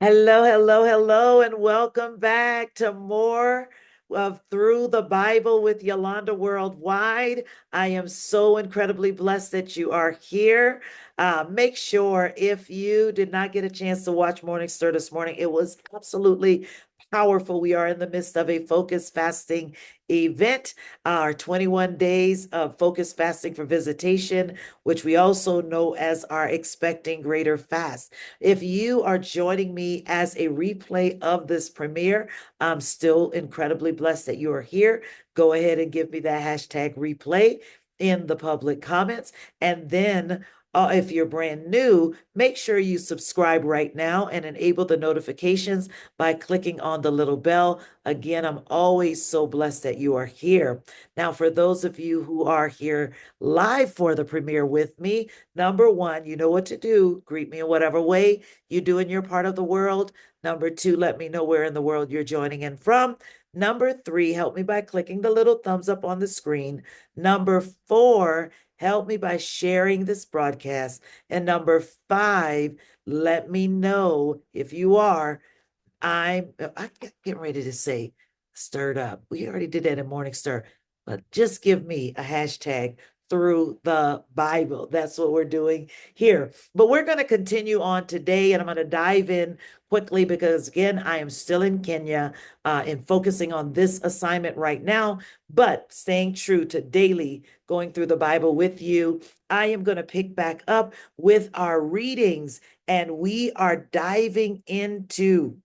Hello, hello, hello, and welcome back to more of Through the Bible with Yolanda Worldwide. I am so incredibly blessed that you are here. Make sure if you did not get a chance to watch Morning Stir this morning, it was absolutely powerful. We are in the midst of a focus fasting event, our 21 days of focus fasting for visitation, which we also know as our Expecting Greater Fast. If you are joining me as a replay of this premiere, I'm still incredibly blessed that you are here. Go ahead and give me that hashtag replay in the public comments. And then if you're brand new, make sure you subscribe right now and enable the notifications by clicking on the little bell. Again, I'm always so blessed that you are here. Now, for those of you who are here live for the premiere with me, number one, you know what to do. Greet me in whatever way you do in your part of the world. Number two, let me know where in the world you're joining in from. Number three, help me by clicking the little thumbs up on the screen. Number four, help me by sharing this broadcast. And number five, let me know if you are. I'm getting ready to say stirred up. We already did that in Morning Stir, but just give me a hashtag through the Bible. That's what we're doing here. But we're going to continue on today, and I'm going to dive in quickly because, again, I am still in Kenya and focusing on this assignment right now, but staying true to daily going through the Bible with you. I am going to pick back up with our readings, and we are diving into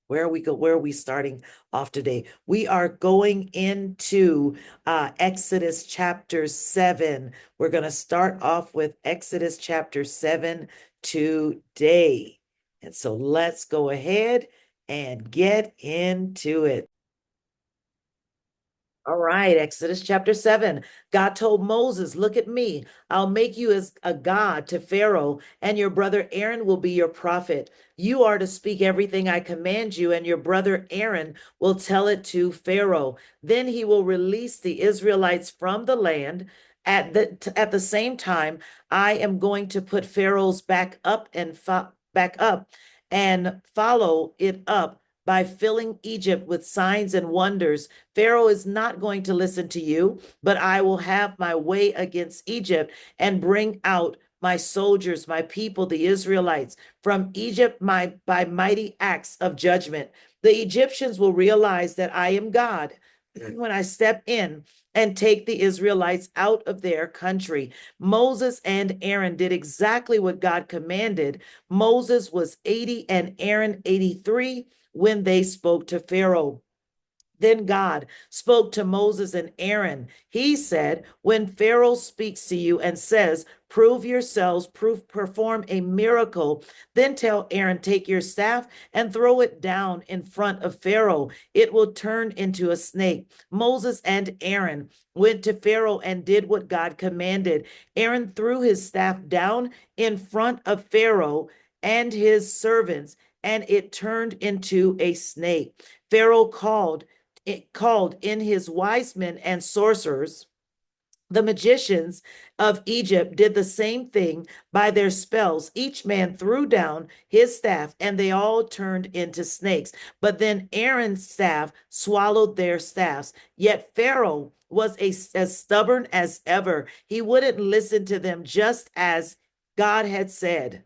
where are we starting off today? We are going into Exodus chapter 7. We're going to start off with Exodus chapter 7 today. And so let's go ahead and get into it. All right, Exodus chapter 7. God told Moses, look at me. I'll make you as a god to Pharaoh, and your brother Aaron will be your prophet. You are to speak everything I command you, and your brother Aaron will tell it to Pharaoh. Then he will release the Israelites from the land. At the same time, I am going to put Pharaoh's back up and follow it up by filling Egypt with signs and wonders. Pharaoh is not going to listen to you, but I will have my way against Egypt and bring out my soldiers, my people, the Israelites, from Egypt by mighty acts of judgment. The Egyptians will realize that I am God when I step in and take the Israelites out of their country. Moses and Aaron did exactly what God commanded. Moses was 80 and Aaron 83 when they spoke to Pharaoh. Then God spoke to Moses and Aaron. He said, when Pharaoh speaks to you and says, prove yourselves, perform a miracle, then tell Aaron, take your staff and throw it down in front of Pharaoh. It will turn into a snake. Moses and Aaron went to Pharaoh and did what God commanded. Aaron threw his staff down in front of Pharaoh and his servants, and it turned into a snake. Pharaoh called in his wise men and sorcerers. The magicians of Egypt did the same thing by their spells. Each man threw down his staff, and they all turned into snakes. But then Aaron's staff swallowed their staffs. Yet Pharaoh was as stubborn as ever. He wouldn't listen to them, just as God had said.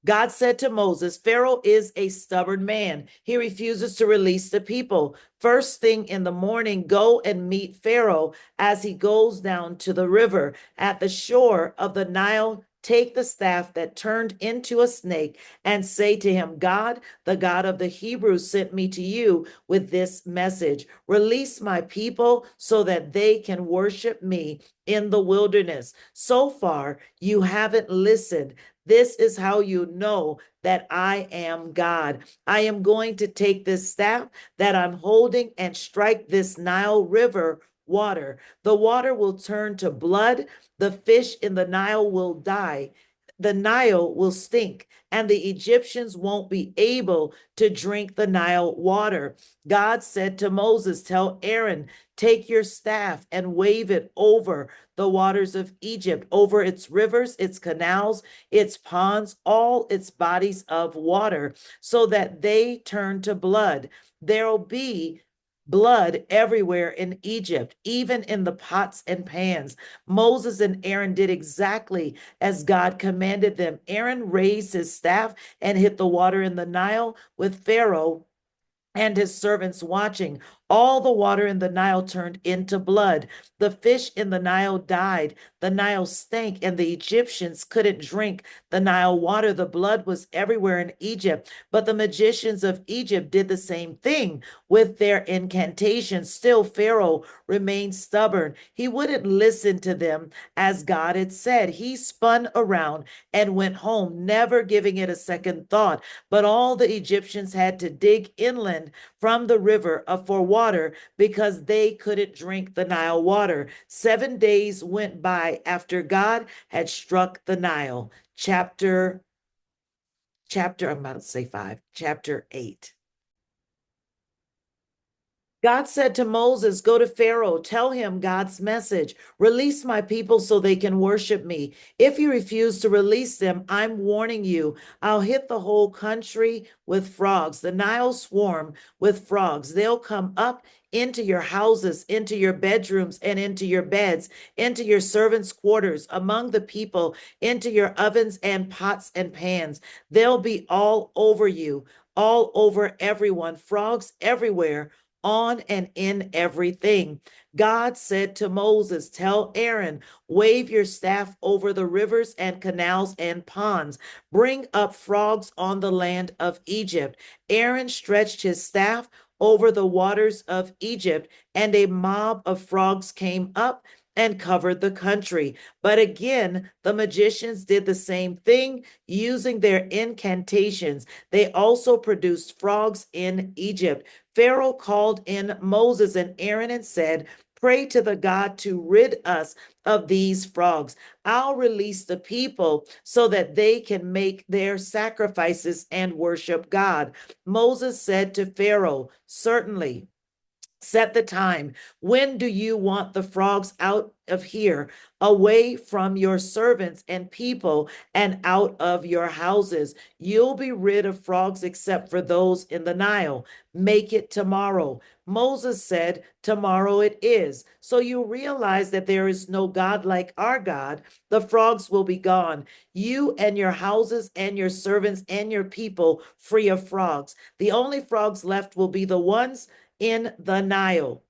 God said to Moses, Pharaoh is a stubborn man. He refuses to release the people. First thing in the morning, go and meet Pharaoh as he goes down to the river. At the shore of the Nile, take the staff that turned into a snake and say to him, God, the God of the Hebrews, sent me to you with this message. Release my people so that they can worship me in the wilderness. So far, you haven't listened. This is how you know that I am God. I am going to take this staff that I'm holding and strike this Nile River water. The water will turn to blood. The fish in the Nile will die. the Nile will stink, and the Egyptians won't be able to drink the Nile water. God said to Moses, tell Aaron, take your staff and wave it over the waters of Egypt, over its rivers, its canals, its ponds, all its bodies of water, so that they turn to blood. There'll be blood everywhere in Egypt, even in the pots and pans. Moses and Aaron did exactly as God commanded them. Aaron raised his staff and hit the water in the Nile with Pharaoh and his servants watching. All the water in the Nile turned into blood. The fish in the Nile died. The Nile stank, and the Egyptians couldn't drink the Nile water. The blood was everywhere in Egypt. But the magicians of Egypt did the same thing with their incantations. Still, Pharaoh remained stubborn. He wouldn't listen to them as God had said. He spun around and went home, never giving it a second thought. But all the Egyptians had to dig inland from the river for water because they couldn't drink the Nile water. 7 days went by after God had struck the Nile. I'm about to say 5, chapter 8. God said to Moses, go to Pharaoh, tell him God's message. Release my people so they can worship me. If you refuse to release them, I'm warning you, I'll hit the whole country with frogs. The Nile swarm with frogs. They'll come up into your houses, into your bedrooms, and into your beds, into your servants' quarters, among the people, into your ovens and pots and pans. They'll be all over you, all over everyone, frogs everywhere, on and in everything. God said to Moses, tell Aaron, wave your staff over the rivers and canals and ponds. Bring up frogs on the land of Egypt. Aaron stretched his staff over the waters of Egypt, and a mob of frogs came up and covered the country. But again, the magicians did the same thing using their incantations. They also produced frogs in Egypt. Pharaoh called in Moses and Aaron and said, pray to the God to rid us of these frogs. I'll release the people so that they can make their sacrifices and worship God. Moses said to Pharaoh, certainly. Set the time. When do you want the frogs out of here, away from your servants and people, and out of your houses? You'll be rid of frogs except for those in the Nile. Make it tomorrow. Moses said, tomorrow it is. So you realize that there is no God like our God. The frogs will be gone. You and your houses and your servants and your people free of frogs. The only frogs left will be the ones in the Nile.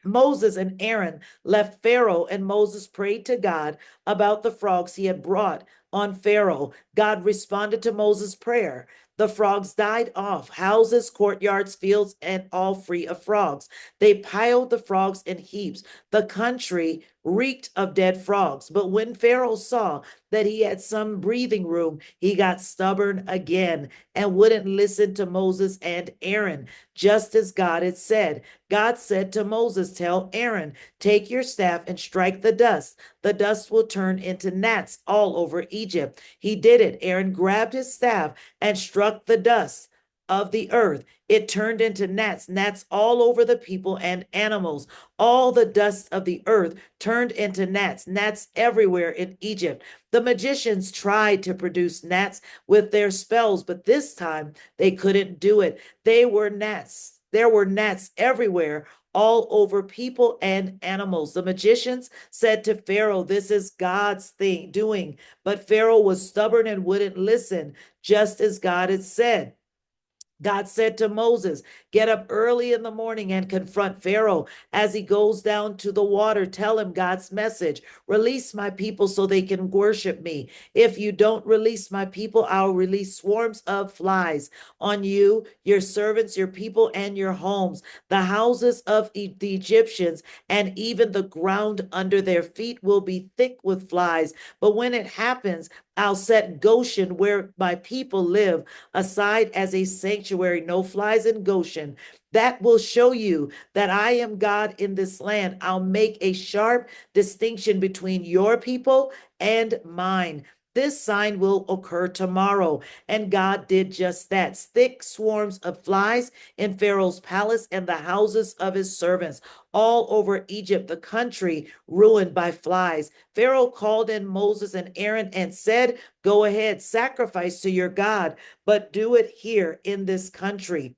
Moses and Aaron left Pharaoh, and Moses prayed to God about the frogs he had brought on Pharaoh. God responded to Moses' prayer. The frogs died off, houses, courtyards, fields, and all free of frogs. They piled the frogs in heaps. The country reeked of dead frogs. But when Pharaoh saw that he had some breathing room, he got stubborn again and wouldn't listen to Moses and Aaron, just as God had said. God said to Moses, tell Aaron, take your staff and strike the dust. The dust will turn into gnats all over Egypt. He did it. Aaron grabbed his staff and struck the dust of the earth. It turned into gnats, gnats all over the people and animals. All the dust of the earth turned into gnats, gnats everywhere in Egypt. The magicians tried to produce gnats with their spells, but this time they couldn't do it. They were gnats. There were gnats everywhere, all over people and animals. The magicians said to Pharaoh, this is God's thing doing. But Pharaoh was stubborn and wouldn't listen, just as God had said. God said to Moses, get up early in the morning and confront Pharaoh as he goes down to the water. Tell him God's message. Release my people so they can worship me. If you don't release my people, I'll release swarms of flies on you, your servants, your people, and your homes. The houses of the Egyptians and even the ground under their feet will be thick with flies. But when it happens, I'll set Goshen, where my people live, aside as a sanctuary. No flies in Goshen. That will show you that I am God in this land. I'll make a sharp distinction between your people and mine. This sign will occur tomorrow. And God did just that. Thick swarms of flies in Pharaoh's palace and the houses of his servants, all over Egypt, the country ruined by flies. Pharaoh called in Moses and Aaron and said, "Go ahead, sacrifice to your God, but do it here in this country."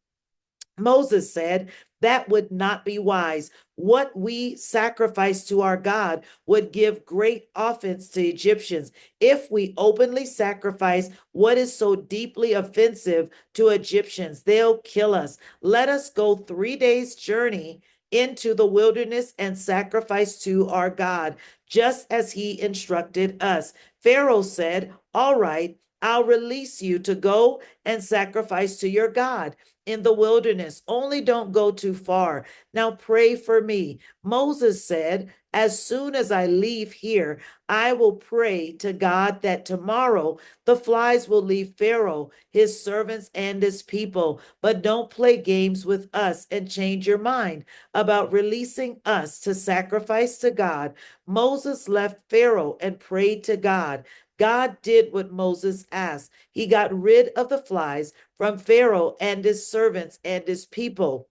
Moses said, "That would not be wise. What we sacrifice to our God would give great offense to Egyptians. If we openly sacrifice what is so deeply offensive to Egyptians, they'll kill us. Let us go 3 days' journey into the wilderness and sacrifice to our God, just as he instructed us." Pharaoh said, "All right, I'll release you to go and sacrifice to your God in the wilderness. Only don't go too far. Now pray for me." Moses said, "As soon as I leave here, I will pray to God that tomorrow the flies will leave Pharaoh, his servants, and his people. But don't play games with us and change your mind about releasing us to sacrifice to God." Moses left Pharaoh and prayed to God. God did what Moses asked. He got rid of the flies from Pharaoh and his servants and his people.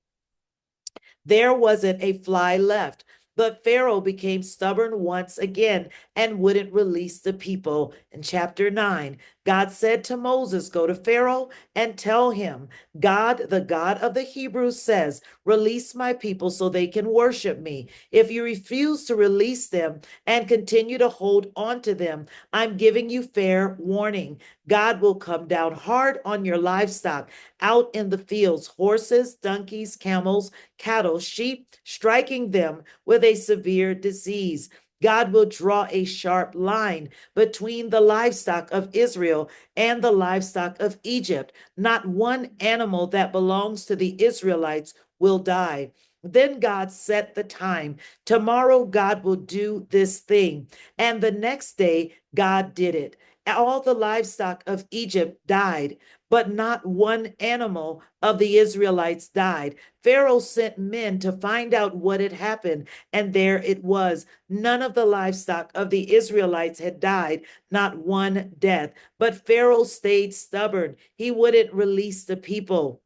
There wasn't a fly left. But Pharaoh became stubborn once again and wouldn't release the people. In chapter 9, God said to Moses, "Go to Pharaoh and tell him, God, the God of the Hebrews, says, 'Release my people so they can worship me.' If you refuse to release them and continue to hold on to them, I'm giving you fair warning. God will come down hard on your livestock out in the fields, horses, donkeys, camels, cattle, sheep, striking them with a severe disease. God will draw a sharp line between the livestock of Israel and the livestock of Egypt. Not one animal that belongs to the Israelites will die." Then God set the time. Tomorrow, God will do this thing. And the next day, God did it. All the livestock of Egypt died, but not one animal of the Israelites died. Pharaoh sent men to find out what had happened, and there it was. None of the livestock of the Israelites had died, not one death. But Pharaoh stayed stubborn. He wouldn't release the people.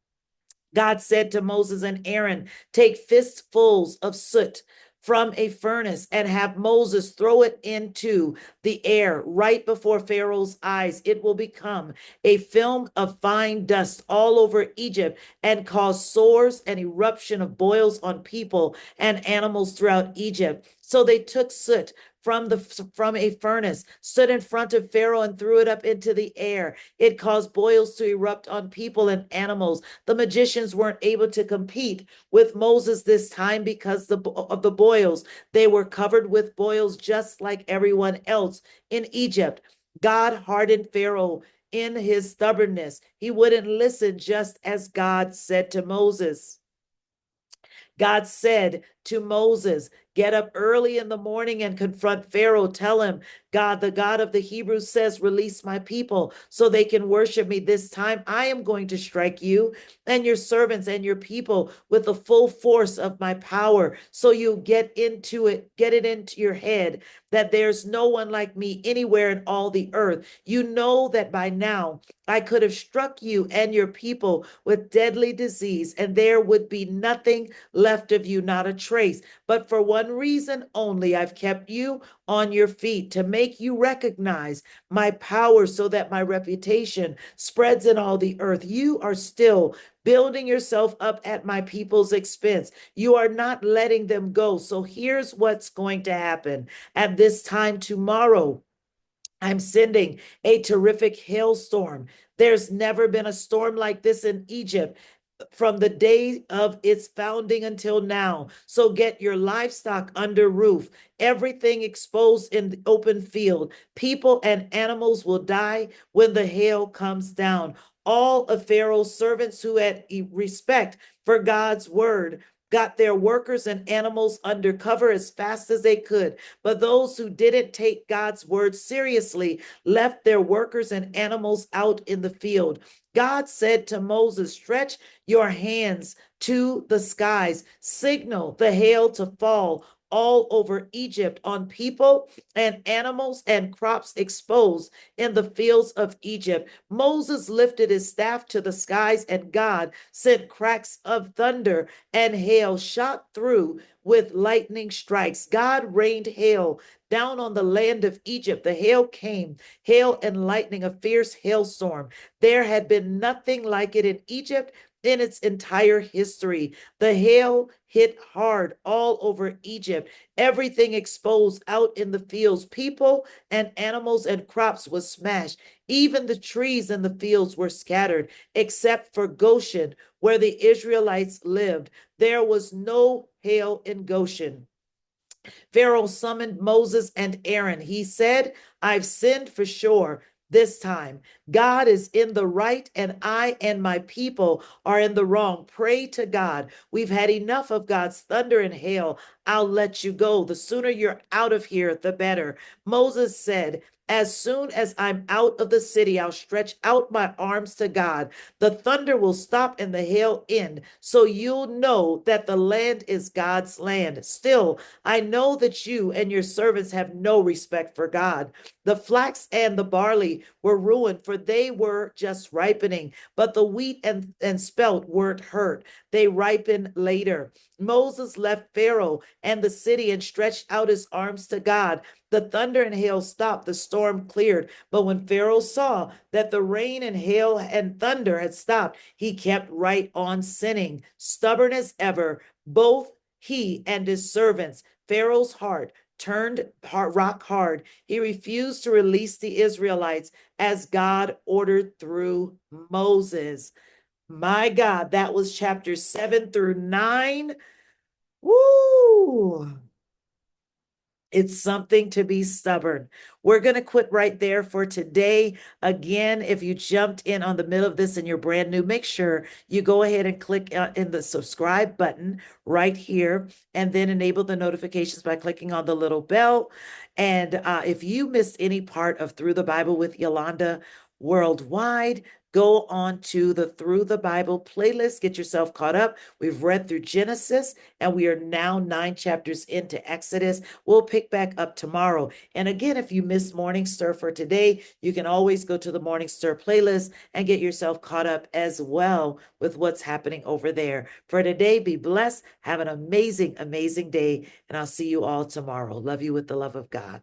God said to Moses and Aaron, "Take fistfuls of soot from a furnace and have Moses throw it into the air right before Pharaoh's eyes. It will become a film of fine dust all over Egypt and cause sores and eruption of boils on people and animals throughout Egypt." So they took soot from a furnace, stood in front of Pharaoh and threw it up into the air. It caused boils to erupt on people and animals. The magicians weren't able to compete with Moses this time because of the boils. They were covered with boils just like everyone else in Egypt. God hardened Pharaoh in his stubbornness. He wouldn't listen, just as God said to Moses. God said to Moses, "Get up early in the morning and confront Pharaoh. Tell him, God, the God of the Hebrews says, 'Release my people so they can worship me.' This time I am going to strike you and your servants and your people with the full force of my power. So you get it into your head that there's no one like me anywhere in all the earth. You know that by now I could have struck you and your people with deadly disease, and there would be nothing left of you, not a trace. But for one reason only, I've kept you on your feet, to make you recognize my power so that my reputation spreads in all the earth. You are still building yourself up at my people's expense. You are not letting them go. So here's what's going to happen. At this time tomorrow, I'm sending a terrific hailstorm. There's never been a storm like this in Egypt from the day of its founding until now. So get your livestock under roof, everything exposed in the open field. People and animals will die when the hail comes down. All of Pharaoh's servants who had respect for God's word got their workers and animals under cover as fast as they could. But those who didn't take God's word seriously left their workers and animals out in the field. God said to Moses, "Stretch your hands to the skies, signal the hail to fall all over Egypt on people and animals and crops exposed in the fields of Egypt." Moses lifted his staff to the skies, and God sent cracks of thunder and hail shot through with lightning strikes. God rained hail down on the land of Egypt. The hail came, hail and lightning, a fierce hailstorm. There had been nothing like it in Egypt in its entire history. The hail hit hard all over Egypt. Everything exposed out in the fields. People and animals and crops was smashed. Even the trees in the fields were scattered, except for Goshen, where the Israelites lived. There was no hail in Goshen. Pharaoh summoned Moses and Aaron. He said, "I've sinned for sure this time. God is in the right, and I and my people are in the wrong. Pray to God. We've had enough of God's thunder and hail. I'll let you go. The sooner you're out of here, the better." Moses said, "As soon as I'm out of the city, I'll stretch out my arms to God. The thunder will stop and the hail end, so you'll know that the land is God's land. Still, I know that you and your servants have no respect for God." The flax and the barley were ruined, for they were just ripening, but the wheat and spelt weren't hurt. They ripened later. Moses left Pharaoh and the city and stretched out his arms to God. The thunder and hail stopped, the storm cleared. But when Pharaoh saw that the rain and hail and thunder had stopped, he kept right on sinning, stubborn as ever, both he and his servants. Pharaoh's heart turned rock hard. He refused to release the Israelites as God ordered through Moses. My God, that was chapters 7 through 9. Woo! It's something to be stubborn. We're going to quit right there for today. Again, if you jumped in on the middle of this and you're brand new, make sure you go ahead and click in the subscribe button right here and then enable the notifications by clicking on the little bell. And if you missed any part of Through the Bible with Yolanda worldwide, go on to the Through the Bible playlist. Get yourself caught up. We've read through Genesis and we are now 9 chapters into Exodus. We'll pick back up tomorrow. And again, if you missed Morning Stir for today, you can always go to the Morning Stir playlist and get yourself caught up as well with what's happening over there. For today, be blessed. Have an amazing, amazing day. And I'll see you all tomorrow. Love you with the love of God.